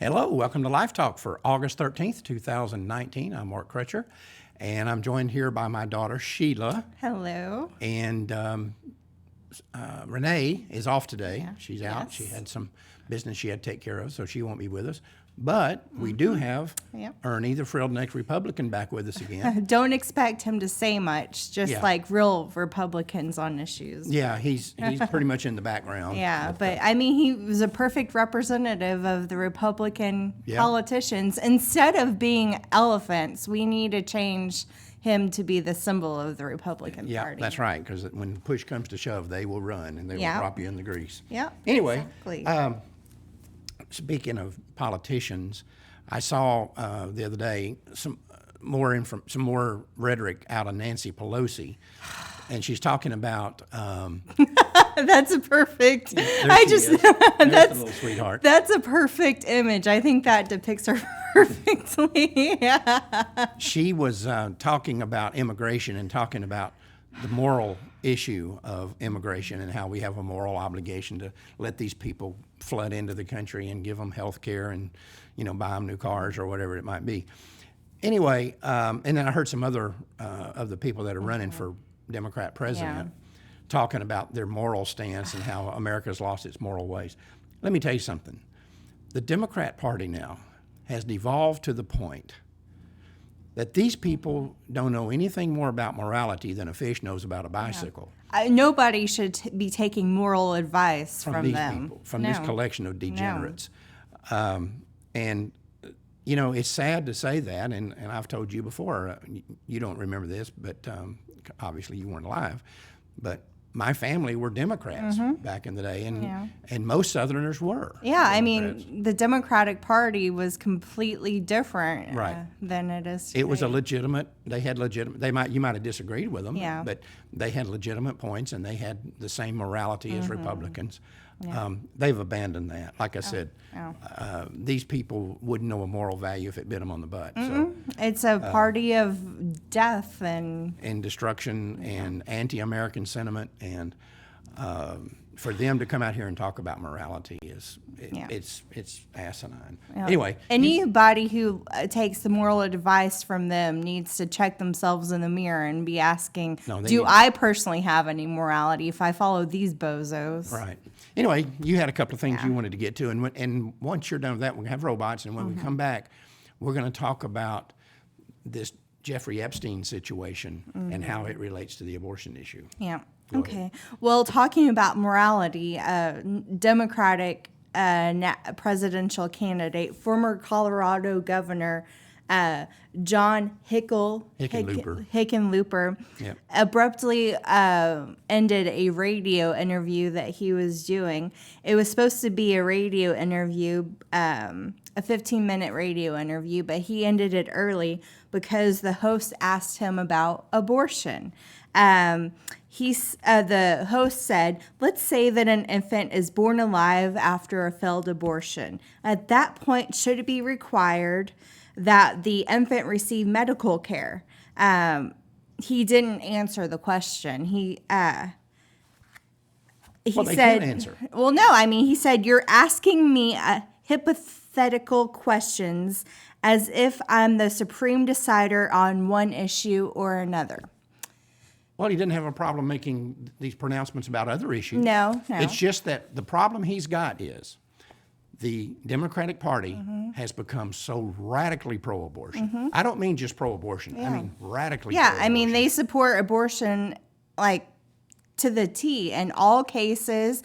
Hello, welcome to LifeTalk for August 13th, 2019. I'm Mark Crutcher, and I'm joined here by my daughter, Sheila. Hello. And Renee is off today. Yeah. She's out. Yes. She had some business she had to take care of, so she won't be with us. But we do have Yep. Ernie, the frilled-necked Republican, back with us again. Don't expect him to say much, just Yeah. like real Republicans on issues. Yeah, he's pretty much in the background. Yeah, but I mean, he was a perfect representative of the Republican Yeah. politicians. Instead of being elephants, we need to change him to be the symbol of the Republican Yeah, Party. that's right, because when push comes to shove, they will run and they Yeah. will drop you in the grease. Yeah. Anyway, Exactly. speaking of politicians, I saw the other day some more rhetoric out of Nancy Pelosi, and she's talking about That's a perfect. there she is. There's the little sweetheart. That's a perfect image. I think that depicts her perfectly. Yeah. She was talking about immigration and talking about the moral issue of immigration and how we have a moral obligation to let these people flood into the country and give them health care and, buy them new cars or whatever it might be. Anyway, and then I heard some other of the people that are running for Democrat president talking about their moral stance and how America's lost its moral ways. Let me tell you something. The Democrat Party now has devolved to the point that these people don't know anything more about morality than a fish knows about a bicycle. Nobody should be taking moral advice from these them. people, from this collection of degenerates. And, it's sad to say that, and I've told you before, you don't remember this, but obviously you weren't alive, but my family were Democrats back in the day, and most Southerners were. Yeah, I Democrats. mean, the Democratic Party was completely different Right. Than it is today. It was a legitimate. They had legitimate. You might have disagreed with them. Yeah. But they had legitimate points, and they had the same morality as Republicans. They've abandoned that. Like I said, these people wouldn't know a moral value if it bit them on the butt. So, It's a party of death and destruction and anti-American sentiment, and for them to come out here and talk about morality it's asinine. Anyway, anybody who takes the moral advice from them needs to check themselves in the mirror and be asking, do I personally have any morality if I follow these bozos? Right. Anyway, you had a couple of things you wanted to get to, and once you're done with that, we're going to have robots, and when we come back, we're going to talk about this Jeffrey Epstein situation and how it relates to the abortion issue. Yeah. Go Okay. ahead. Well, talking about morality, Democratic presidential candidate, former Colorado Governor John Hickenlooper Yep. abruptly ended a radio interview that he was doing. It was supposed to be a radio interview, a 15-minute radio interview, but he ended it early because the host asked him about abortion. The host said, let's say that an infant is born alive after a failed abortion. At that point, should it be required that the infant receive medical care? He didn't answer the question. He They said, can't answer. well, no, I mean, he said, you're asking me hypothetical questions as if I'm the supreme decider on one issue or another. Well, he didn't have a problem making these pronouncements about other issues. No. It's just that the problem he's got is the Democratic Party has become so radically pro-abortion. I don't mean just pro-abortion. I mean radically pro-abortion. I mean, they support abortion like to the T in all cases.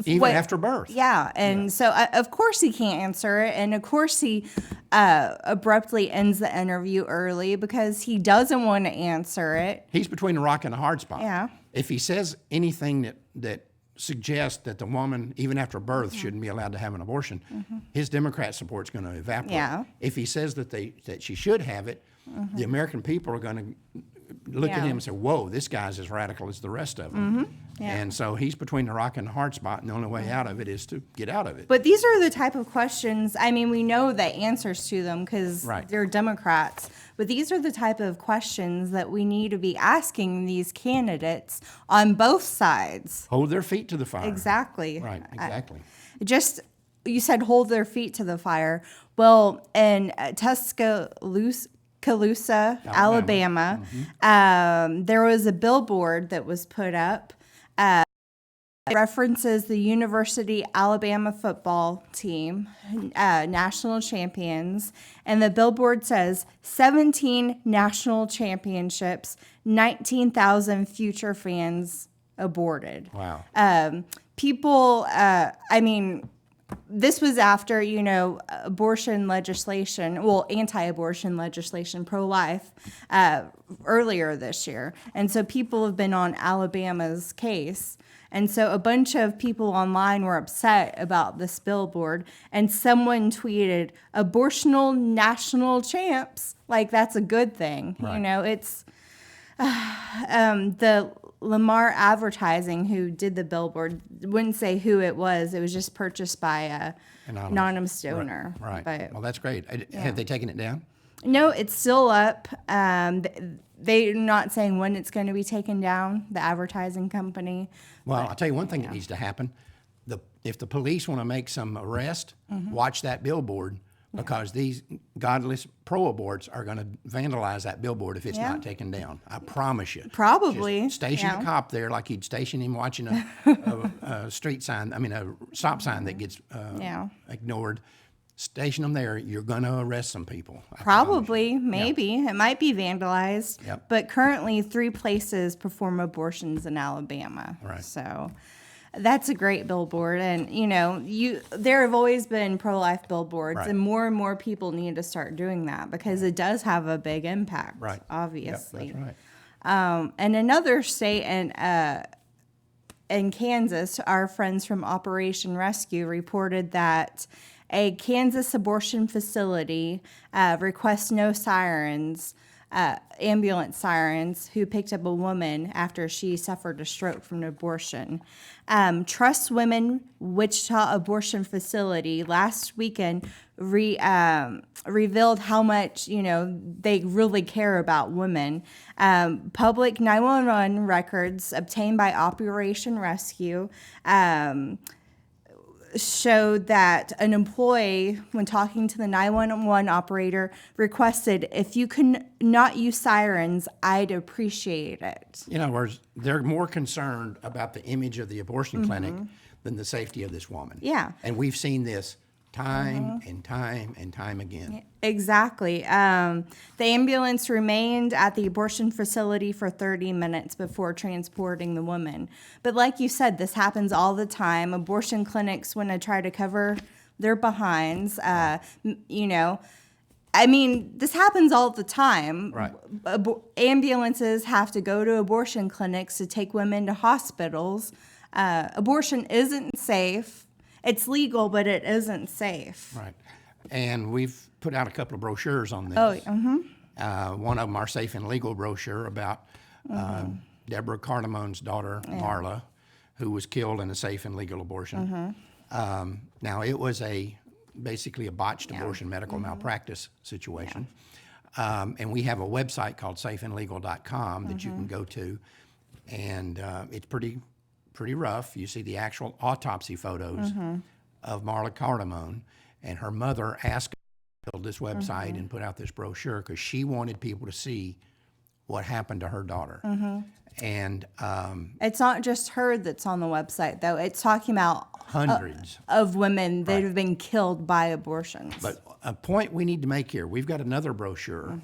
Even after birth. Yeah, and so of course he can't answer it, and of course he abruptly ends the interview early because he doesn't want to answer it. He's between a rock and a hard spot. Yeah. If he says anything that suggests that the woman, even after birth, shouldn't be allowed to have an abortion, his Democrat support's going to evaporate. Yeah. If he says that she should have it, the American people are going to look at him and say, whoa, this guy's as radical as the rest of them. And so he's between the rock and the hard spot, and the only way out of it is to get out of it. But these are the type of questions, I mean, we know the answers to them because they're Democrats, but these are the type of questions that we need to be asking these candidates on both sides. Hold their feet to the fire. Exactly. Right, exactly. Just you said hold their feet to the fire. Well, in Tuscaloosa, Alabama, there was a billboard that was put up. It references the University Alabama football team, national champions, and the billboard says 17 national championships, 19,000 future fans aborted. Wow. People, I mean, this was after, abortion legislation, well, anti-abortion legislation, pro-life, earlier this year. And so people have been on Alabama's case. And so a bunch of people online were upset about this billboard, and someone tweeted, "Abortional national champs." Like, that's a good thing. Right. It's the Lamar Advertising, who did the billboard, wouldn't say who it was. It was just purchased by a anonymous donor. Right. But, Well, that's great. Have they taken it down? no, it's still up. They're not saying when it's going to be taken down, the advertising company. Well, I'll tell you one thing that needs to happen. If the police want to make some arrest, watch that billboard, because these godless pro-aborts are going to vandalize that billboard if it's not taken down. I promise you. Probably. Just station a cop there like you'd station him watching a street sign, a stop sign that gets ignored. Station them there. You're going to arrest some people. Probably, maybe. It might be vandalized. Yep. But currently 3 places perform abortions in Alabama. Right. So that's a great billboard. And, there have always been pro-life billboards, Right. and more people need to start doing that, because it does have a big impact, Right. obviously. Yep, that's right. And another state in Kansas, our friends from Operation Rescue reported that a Kansas abortion facility requests no sirens, ambulance sirens, who picked up a woman after she suffered a stroke from an abortion. Trust Women Wichita Abortion Facility last weekend revealed how much, they really care about women. Public 911 records obtained by Operation Rescue showed that an employee, when talking to the 911 operator, requested, "If you can not use sirens, I'd appreciate it." In other words, they're more concerned about the image of the abortion clinic than the safety of this woman. Yeah. And we've seen this time and time and time again. Exactly. The ambulance remained at the abortion facility for 30 minutes before transporting the woman. But like you said, this happens all the time. Abortion clinics, when they try to cover their behinds, this happens all the time. Right. Ambulances have to go to abortion clinics to take women to hospitals. Abortion isn't safe. It's legal, but it isn't safe. Right. And we've put out a couple of brochures on this. One of them, our Safe and Legal brochure, about Deborah Cardamone's daughter, Marla, who was killed in a safe and legal abortion. Now, it was basically a botched abortion medical malpractice situation. And we have a website called safeandlegal.com that you can go to, and it's pretty rough. You see the actual autopsy photos of Marla Cardamone, and her mother asked us to build this website and put out this brochure because she wanted people to see what happened to her daughter. And it's not just her that's on the website, though. It's talking about hundreds of women that have been killed by abortions. But a point we need to make here, we've got another brochure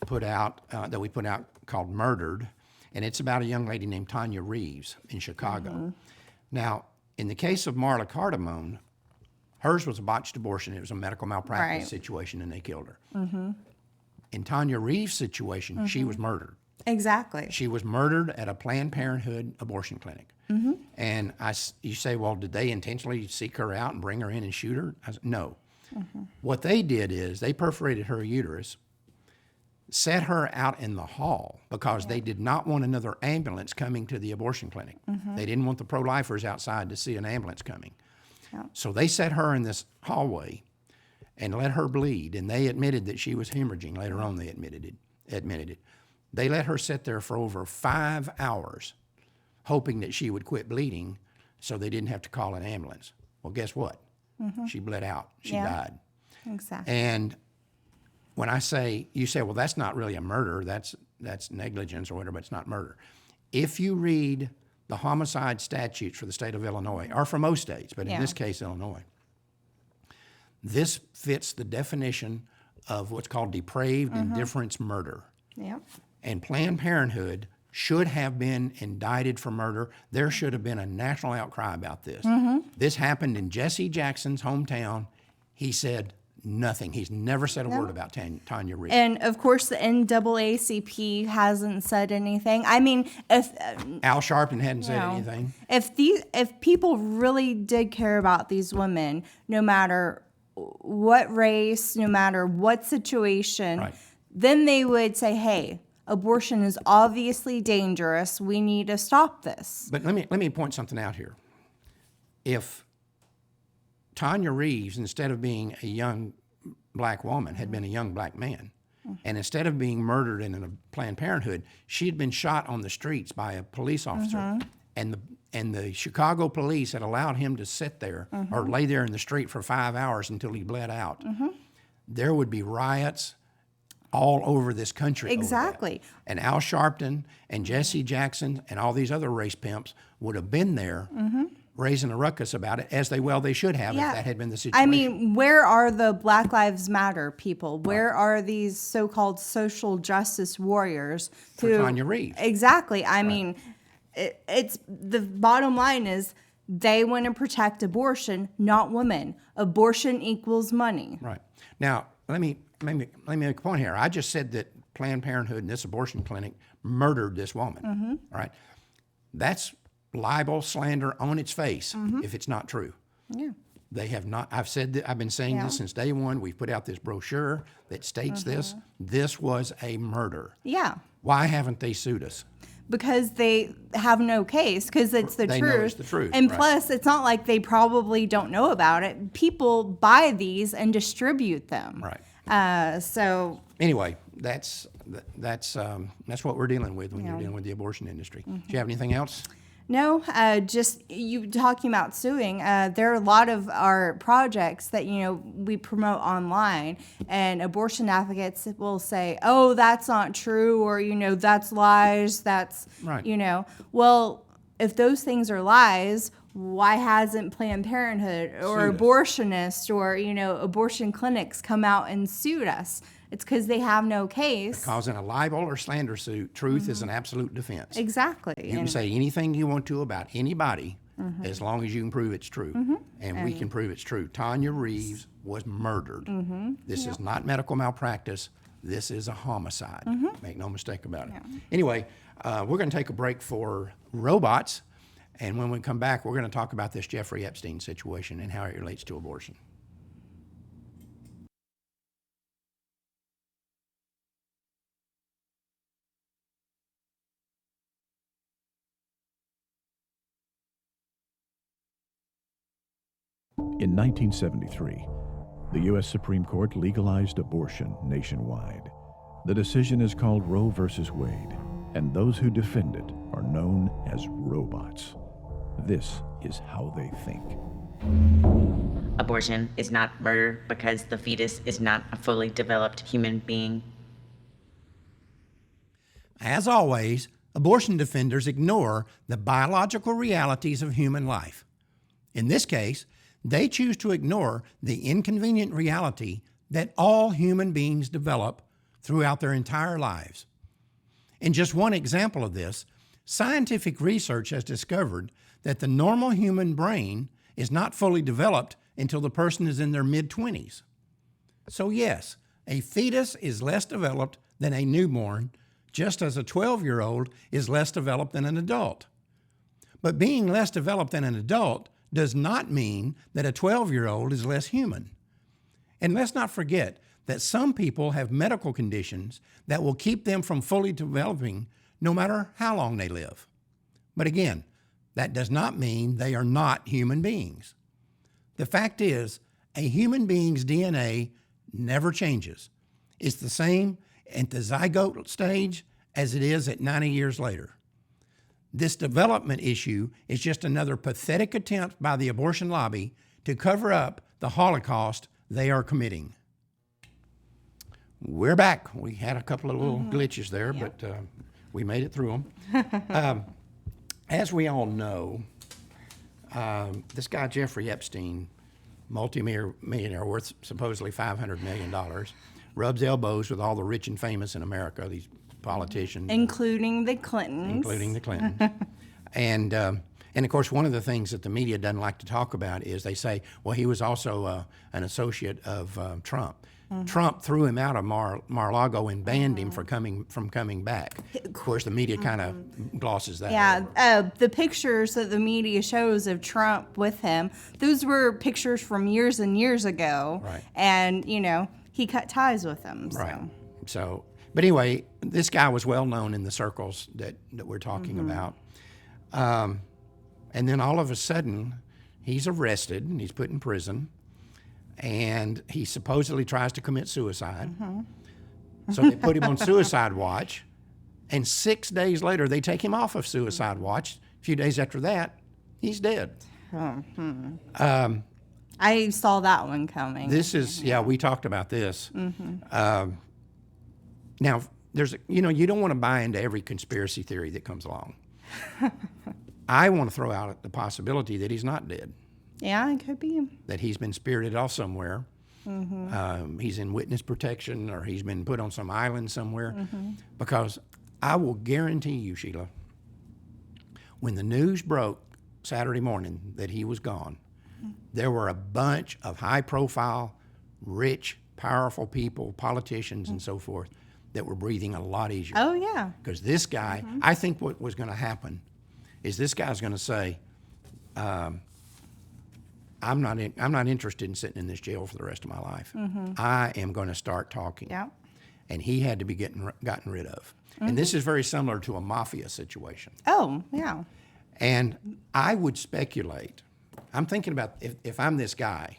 put out that we put out called Murdered, and it's about a young lady named Tanya Reeves in Chicago. Now, in the case of Marla Cardamone, hers was a botched abortion. It was a medical malpractice situation, and they killed her. In Tanya Reeves' situation, she was murdered. Exactly. She was murdered at a Planned Parenthood abortion clinic. And you say, well, did they intentionally seek her out and bring her in and shoot her? I said, no. What they did is they perforated her uterus, set her out in the hall because they did not want another ambulance coming to the abortion clinic. They didn't want the pro-lifers outside to see an ambulance coming. So they set her in this hallway and let her bleed, and they admitted that she was hemorrhaging. Later on, they admitted it. They let her sit there for over 5 hours, hoping that she would quit bleeding so they didn't have to call an ambulance. Well, guess what? She bled out. She Yeah. died. Exactly. And when you say, well, that's not really a murder, that's negligence or whatever, but it's not murder. If you read the homicide statutes for the state of Illinois, or for most states, but in this case, Illinois, this fits the definition of what's called depraved indifference murder. Yeah. And Planned Parenthood should have been indicted for murder. There should have been a national outcry about this. This happened in Jesse Jackson's hometown. He said nothing. He's never said a word about Tanya Reid. And of course, the NAACP hasn't said anything. I mean, if Al Sharpton hadn't said anything. if people really did care about these women, no matter what race, no matter what situation, Right. then they would say, "Hey, abortion is obviously dangerous. We need to stop this." But let me point something out here. If Tanya Reeves, instead of being a young black woman, had been a young black man, and instead of being murdered in a Planned Parenthood, she had been shot on the streets by a police officer, and the Chicago police had allowed him to sit there or lay there in the street for 5 hours until he bled out, there would be riots all over this country. Exactly. Over that. And Al Sharpton and Jesse Jackson and all these other race pimps would have been there raising a ruckus about it, as they should have if that had been the situation. I mean, where are the Black Lives Matter people? Where are these so-called social justice warriors For Tanya Reeves. Exactly. I mean, it's the bottom line is they want to protect abortion, not women. Abortion equals money. Right. Now, let me make a point here. I just said that Planned Parenthood and this abortion clinic murdered this woman. All right. That's libel, slander on its face if it's not true. Yeah. They have not. I've said that. I've been saying this since day one. We've put out this brochure that states this. This was a murder. Yeah. Why haven't they sued us? Because they have no case, because it's the They truth. know it's the truth, And right. plus, it's not like they probably don't know about it. People buy these and distribute them. Right. So Anyway, that's what we're dealing with when you're dealing with the abortion industry. Do you have anything else? no, just you talking about suing. There are a lot of our projects that we promote online, and abortion advocates will say, "Oh, that's not true," or "That's lies." That's Right. Well, if those things are lies, why hasn't Planned Parenthood or Sued us. abortionists or abortion clinics come out and sued us? It's because they have no case. Because in a libel or slander suit, truth is an absolute defense. Exactly. You can say anything you want to about anybody as long as you can prove it's true. And we can prove it's true. Tanya Reeves was murdered. This is not medical malpractice. This is a homicide. Make no mistake about it. Anyway, we're going to take a break for robots. And when we come back, we're going to talk about this Jeffrey Epstein situation and how it relates to abortion. In 1973, the U.S. Supreme Court legalized abortion nationwide. The decision is called Roe v. Wade, and those who defend it are known as robots. This is how they think. Abortion is not murder because the fetus is not a fully developed human being. As always, abortion defenders ignore the biological realities of human life. In this case, they choose to ignore the inconvenient reality that all human beings develop throughout their entire lives. In just one example of this, scientific research has discovered that the normal human brain is not fully developed until the person is in their mid-20s. So yes, a fetus is less developed than a newborn, just as a 12-year-old is less developed than an adult. But being less developed than an adult does not mean that a 12-year-old is less human. And let's not forget that some people have medical conditions that will keep them from fully developing no matter how long they live. But again, that does not mean they are not human beings. The fact is, a human being's DNA never changes. It's the same at the zygote stage as it is at 90 years later. This development issue is just another pathetic attempt by the abortion lobby to cover up the Holocaust they are committing. We're back. We had a couple of little glitches there, but we made it through them. As we all know, this guy Jeffrey Epstein, multi-millionaire worth supposedly $500 million, rubs elbows with all the rich and famous in America, these politicians. Including the Clintons. Including the Clintons. And of course, one of the things that the media doesn't like to talk about is they say, well, he was also an associate of Trump. Trump threw him out of Mar-a-Lago and banned him from coming back. Of course, the media kind of glosses that over. Yeah, the pictures that the media shows of Trump with him, those were pictures from years and years ago. Right. And, he cut ties with them. So. Right. So, but anyway, this guy was well known in the circles that we're talking about. And then all of a sudden, he's arrested and he's put in prison. And he supposedly tries to commit suicide. So they put him on suicide watch. And 6 days later, they take him off of suicide watch. A few days after that, he's dead. I saw that one coming. This is, we talked about this. Now, you don't want to buy into every conspiracy theory that comes along. I want to throw out the possibility that he's not dead. Yeah, it could be. That he's been spirited off somewhere. He's in witness protection, or he's been put on some island somewhere. Because I will guarantee you, Sheila, when the news broke Saturday morning that he was gone, there were a bunch of high-profile, rich, powerful people, politicians and so forth, that were breathing a lot easier. Oh, yeah. Because this guy, I think what was going to happen is this guy's going to say, I'm not interested in sitting in this jail for the rest of my life. I am going to start talking. Yeah. And he had to be gotten rid of. And this is very similar to a mafia situation. Oh, yeah. And I would speculate, I'm thinking about if I'm this guy,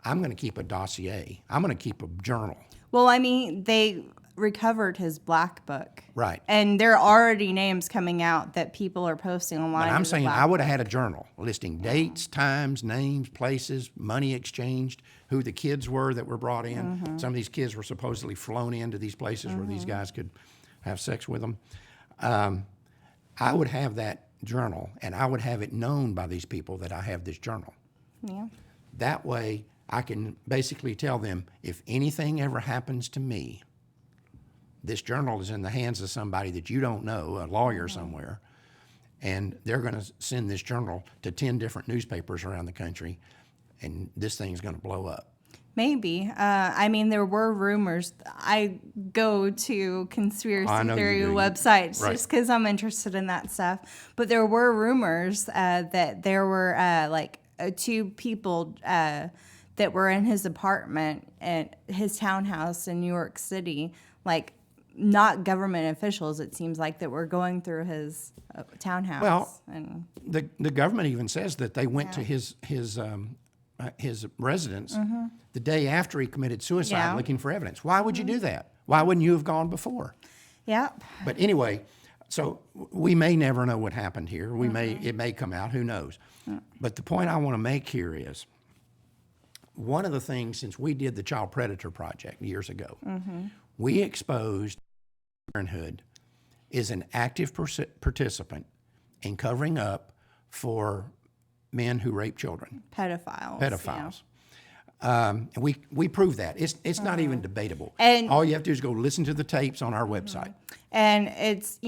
I'm going to keep a dossier. I'm going to keep a journal. Well, I mean, they recovered his black book. Right. And there are already names coming out that people are posting online. But I'm as saying black I would have had a journal listing dates, times, names, places, money exchanged, who the kids were that were brought in. Some of these kids were supposedly flown into these places where these guys could have sex with them. I would have that journal, and I would have it known by these people that I have this journal. Yeah. That way, I can basically tell them, if anything ever happens to me, this journal is in the hands of somebody that you don't know, a lawyer somewhere, and they're going to send this journal to 10 different newspapers around the country, and this thing's going to blow up. Maybe. I mean, there were rumors. I go to conspiracy theory websites just because I'm interested in that stuff. But there were rumors that there were two people that were in his apartment at his townhouse in New York City, not government officials, it seems like, that were going through his townhouse. Well, and the government even says that they went to his residence the day after he committed suicide looking for evidence. Why would you do that? Why wouldn't you have gone before? Yeah. But anyway, so we may never know what happened here. It may come out, who knows. But the point I want to make here is, one of the things, since we did the Child Predator Project years ago, we exposed Parenthood is an active participant in covering up for men who rape children. Pedophiles. We proved that. It's not even debatable. And all you have to do is go listen to the tapes on our website. And it's,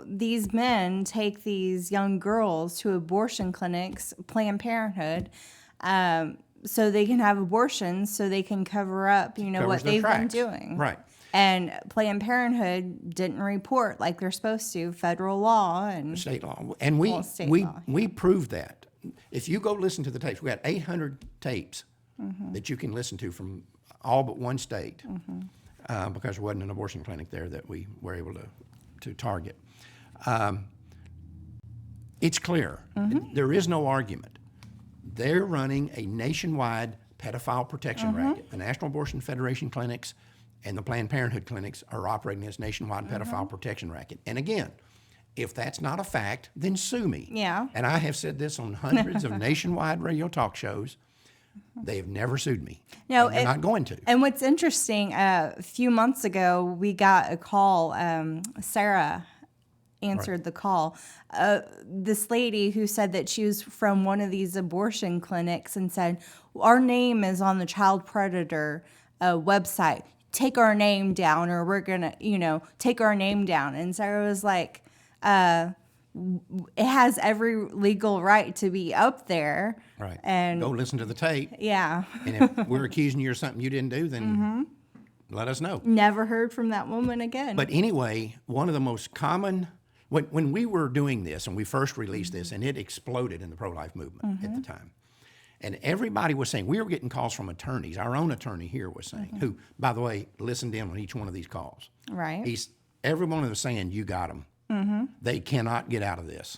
these men take these young girls to abortion clinics, Planned Parenthood, so they can have abortions, so they can cover up, what they've been doing. Right. And Planned Parenthood didn't report like they're supposed to, federal law and state law. And we proved that. If you go listen to the tapes, we got 800 tapes that you can listen to from all but one state, because there wasn't an abortion clinic there that we were able to target. It's clear. There is no argument. They're running a nationwide pedophile protection racket. The National Abortion Federation clinics and the Planned Parenthood clinics are operating as nationwide pedophile protection racket. And again, if that's not a fact, then sue me. Yeah. And I have said this on hundreds of nationwide radio talk shows. They have never sued me. No, and they're not going to. And what's interesting, a few months ago, we got a call. Sarah answered the call. This lady who said that she was from one of these abortion clinics and said, our name is on the child predator website. Take our name down, or we're going to, take our name down. And Sarah was like, it has every legal right to be up there. Right. And go listen to the tape. Yeah. And if we're accusing you of something you didn't do, then let us know. Never heard from that woman again. But anyway, one of the most common, when we were doing this and we first released this, and it exploded in the pro-life movement at the time, and everybody was saying, we were getting calls from attorneys. Our own attorney here was saying, who, by the way, listened in on each one of these calls. Right. Every one of them was saying, you got them. They cannot get out of this.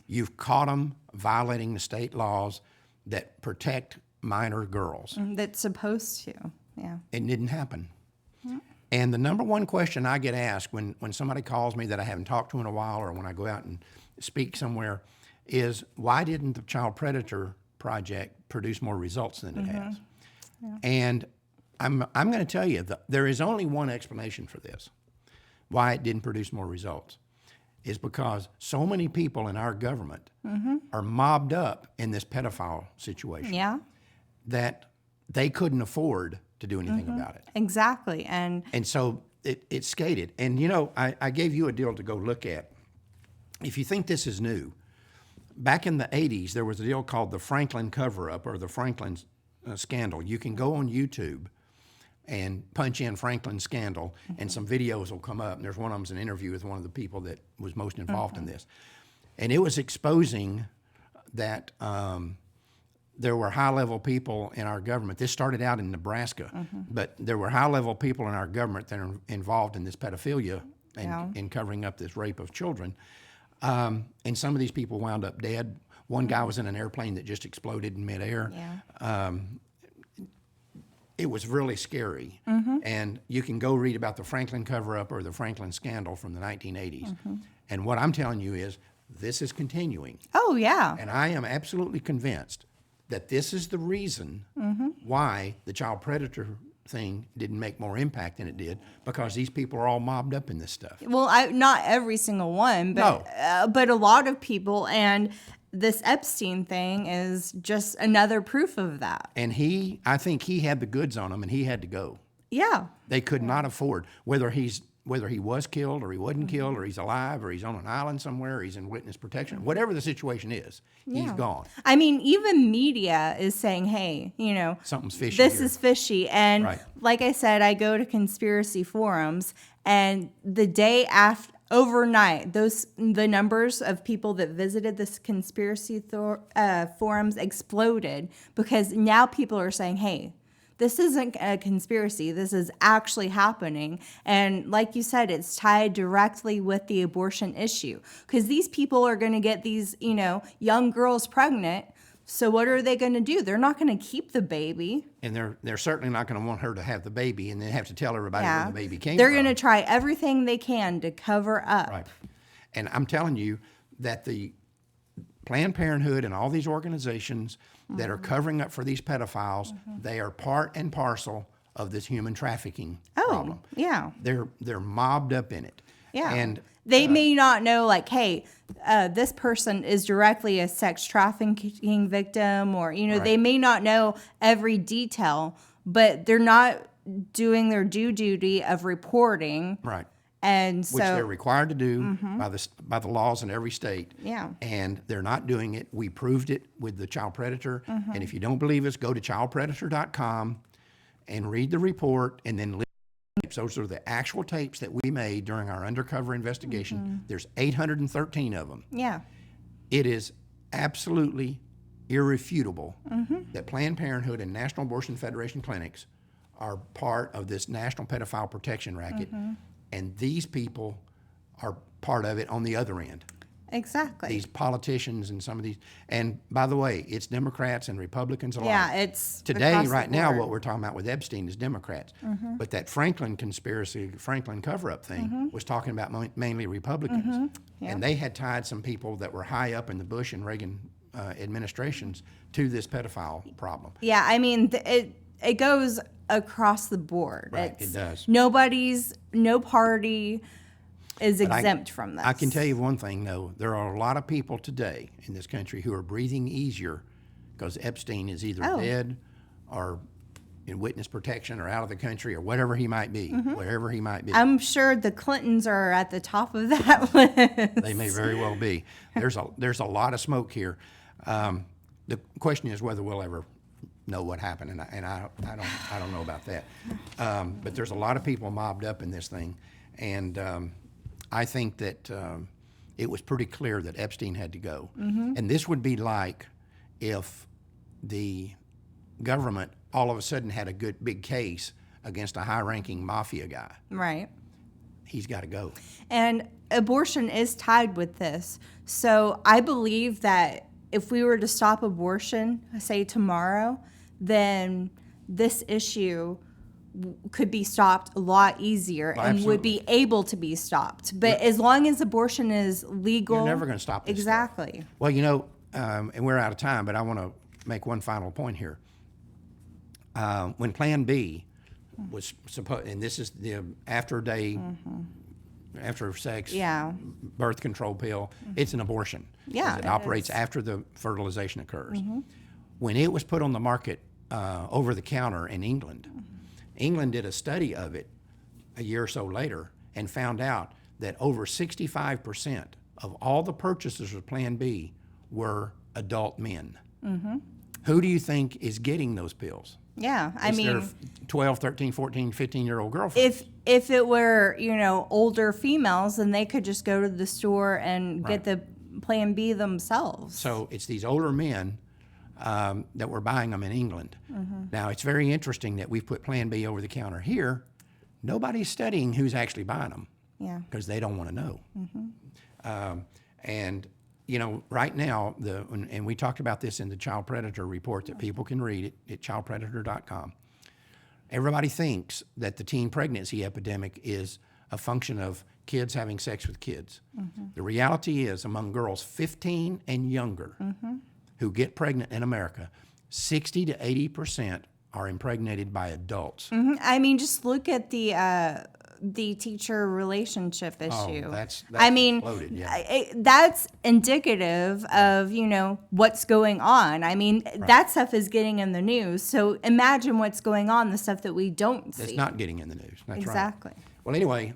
You've caught them violating the state laws that protect minor girls. That's supposed to, yeah. It didn't happen. And the number one question I get asked when somebody calls me that I haven't talked to in a while, or when I go out and speak somewhere, is why didn't the Child Predator Project produce more results than it has? Yeah. And I'm going to tell you that there is only one explanation for this, why it didn't produce more results, is because so many people in our government are mobbed up in this pedophile situation that they couldn't afford to do anything about it. Exactly. And so it skated. And, I gave you a deal to go look at. If you think this is new, back in the 80s, there was a deal called the Franklin cover-up, or the Franklin scandal. You can go on YouTube and punch in Franklin scandal, and some videos will come up. And there's one of them's an interview with one of the people that was most involved in this. And it was exposing that there were high-level people in our government. This started out in Nebraska, but there were high-level people in our government that are involved in this pedophilia and in covering up this rape of children. And some of these people wound up dead. One guy was in an airplane that just exploded in midair. It was really scary. And you can go read about the Franklin cover-up or the Franklin scandal from the 1980s. And what I'm telling you is this is continuing. oh, yeah. And I am absolutely convinced that this is the reason why the child predator thing didn't make more impact than it did, because these people are all mobbed up in this stuff. Well, not every single one, but but a lot of people, and this Epstein thing is just another proof of that. And I think he had the goods on him, and he had to go. Yeah. They could not afford, whether he was killed or he wasn't killed, or he's alive or he's on an island somewhere, or he's in witness protection, whatever the situation is, he's gone. I mean, even media is saying, hey, Something's fishy this here. is fishy. And Right. like I said, I go to conspiracy forums, and the day after, overnight, the numbers of people that visited this conspiracy forums exploded, because now people are saying, hey, this isn't a conspiracy. This is actually happening. And like you said, it's tied directly with the abortion issue, because these people are going to get these, young girls pregnant. So what are they going to do? They're not going to keep the baby. And they're certainly not going to want her to have the baby and then have to tell everybody where the baby came They're from. going to try everything they can to cover up. Right. And I'm telling you that the Planned Parenthood and all these organizations that are covering up for these pedophiles, they are part and parcel of this human trafficking problem. Yeah. They're mobbed up in it. Yeah. And they may not know, like, hey, this person is directly a sex trafficking victim, or, they may not know every detail, but they're not doing their due duty of reporting. right. And so, Which they're required to do by the laws in every state. Yeah. And they're not doing it. We proved it with the child predator. And if you don't believe us, go to childpredator.com and read the report, and then listen to the tapes. Those are the actual tapes that we made during our undercover investigation. There's 813 of them. yeah. It is absolutely irrefutable that Planned Parenthood and National Abortion Federation clinics are part of this national pedophile protection racket. And these people are part of it on the other end. Exactly. These politicians and some of these, and by the way, it's Democrats and Republicans alike. Yeah, it's Today, across the right now, board. what we're talking about with Epstein is Democrats. But that Franklin conspiracy, Franklin cover-up thing was talking about mainly Republicans. Yeah. And they had tied some people that were high up in the Bush and Reagan administrations to this pedophile problem. Yeah, I mean, it goes across the board. Right, it does. No party is But exempt from this. I can tell you one thing, though. There are a lot of people today in this country who are breathing easier because Epstein is either dead or in witness protection or out of the country or whatever he might be, wherever he might be. I'm sure the Clintons are at the top of that list. They may very well be. There's a lot of smoke here. The question is whether we'll ever know what happened, and I don't know about that. But there's a lot of people mobbed up in this thing, and I think that it was pretty clear that Epstein had to go. And this would be like if the government all of a sudden had a good big case against a high-ranking mafia guy. Right. He's got to go. And abortion is tied with this. So I believe that if we were to stop abortion, say tomorrow, then this issue could be stopped a lot easier and would be able to be stopped. But as long as abortion is legal, You're never going to stop this stuff. Exactly. Well, and we're out of time, but I want to make one final point here. When Plan B was supposed, and this is the after sex birth control pill, it's an abortion. Yeah, 'cause it it operates is. after the fertilization occurs. When it was put on the market over the counter in England, England did a study of it a year or so later and found out that over 65% of all the purchasers of Plan B were adult men. Who do you think is getting those pills? Yeah, I It's their mean, 12, 13, 14, 15-year-old girlfriends. if it were, older females, then they could just go to the store and get the Plan B themselves. So it's these older men that were buying them in England. Now, it's very interesting that we've put Plan B over the counter here. Nobody's studying who's actually buying them Yeah. because they don't want to know. And, right now, and we talked about this in the child predator report that people can read at childpredator.com. Everybody thinks that the teen pregnancy epidemic is a function of kids having sex with kids. The reality is, among girls 15 and younger who get pregnant in America, 60 to 80% are impregnated by adults. I mean, just look at the teacher relationship issue. That's I mean, exploded, yeah. that's indicative of, what's going on. I mean, that stuff is getting in the news. So imagine what's going on, the stuff that we don't see. It's not getting in the news. That's Exactly. right. Well, anyway,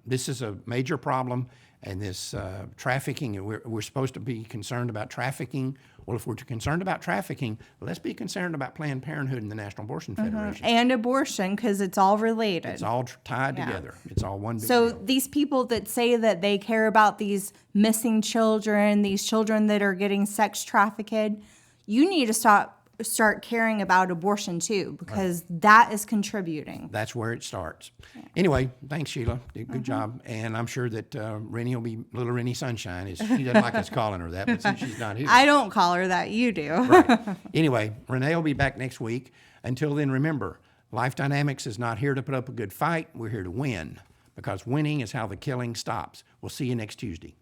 this is a major problem, and this trafficking, and we're supposed to be concerned about trafficking. Well, if we're concerned about trafficking, let's be concerned about Planned Parenthood and the National Abortion Federation. And abortion, because it's all related. It's all tied together. It's all one big So deal. these people that say that they care about these missing children, these children that are getting sex trafficked, you need to start caring about abortion too, because that is contributing. That's where it starts. Anyway, thanks, Sheila. Good job. And I'm sure that Rennie will be little Rennie Sunshine. She doesn't like us calling her that, but since she's not here. I don't call her that, you do. Right. Anyway, Renee will be back next week. Until then, remember, Life Dynamics is not here to put up a good fight. We're here to win, because winning is how the killing stops. We'll see you next Tuesday.